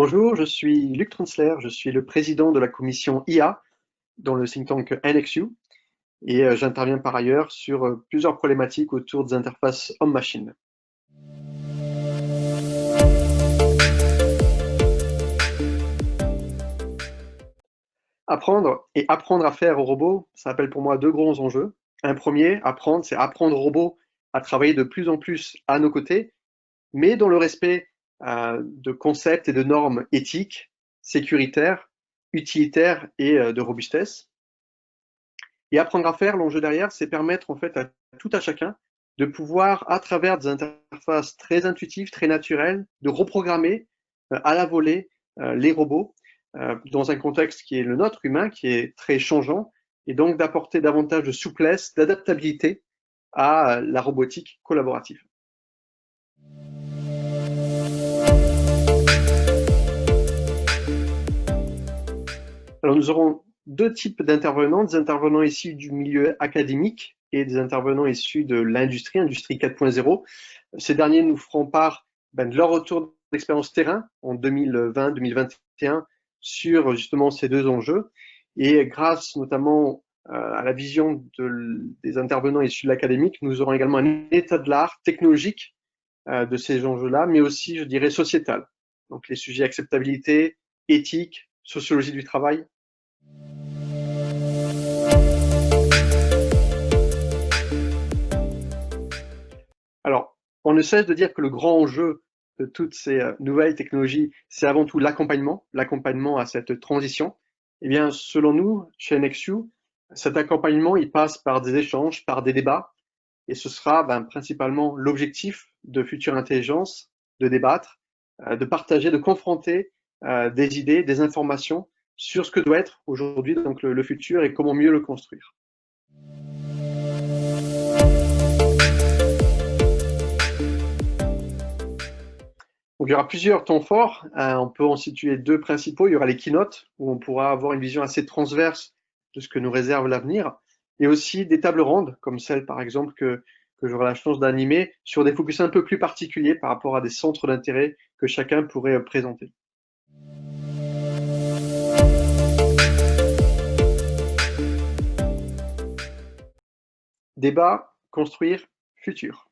Bonjour, je suis Luc Transler, je suis le président de la commission IA dans le think tank NXU et j'interviens par ailleurs sur plusieurs problématiques autour des interfaces homme-machine. Apprendre et apprendre à faire aux robots, ça appelle pour moi deux grands enjeux. Un premier, apprendre, c'est apprendre aux robots à travailler de plus en plus à nos côtés, mais dans le respect de concepts et de normes éthiques, sécuritaires, utilitaires et de robustesse. Et apprendre à faire, l'enjeu derrière, c'est permettre en fait à tout à chacun de pouvoir, à travers des interfaces très intuitives, très naturelles, de reprogrammer à la volée les robots dans un contexte qui est le nôtre, humain, qui est très changeant, et donc d'apporter davantage de souplesse, d'adaptabilité à la robotique collaborative. Alors nous aurons deux types d'intervenants, des intervenants issus du milieu académique et des intervenants issus de l'industrie, industrie 4.0. Ces derniers nous feront part de leur retour d'expérience terrain en 2020-2021 sur justement ces deux enjeux. Et grâce notamment à la vision des intervenants issus de l'académique, nous aurons également un état de l'art technologique de ces enjeux-là, mais aussi, je dirais, sociétal. Donc les sujets acceptabilité, éthique, sociologie du travail. Alors, on ne cesse de dire que le grand enjeu de toutes ces nouvelles technologies, c'est avant tout l'accompagnement à cette transition. Eh bien, selon nous, chez NXU, cet accompagnement, il passe par des échanges, par des débats, et ce sera principalement l'objectif de Future Intelligence, de débattre, de partager, de confronter des idées, des informations sur ce que doit être aujourd'hui donc le futur et comment mieux le construire. Donc, il y aura plusieurs temps forts. On peut en situer deux principaux. Il y aura les keynotes, où on pourra avoir une vision assez transverse de ce que nous réserve l'avenir, et aussi des tables rondes, comme celle par exemple que j'aurai la chance d'animer, sur des focus un peu plus particuliers par rapport à des centres d'intérêt que chacun pourrait présenter. Débat, construire, futur.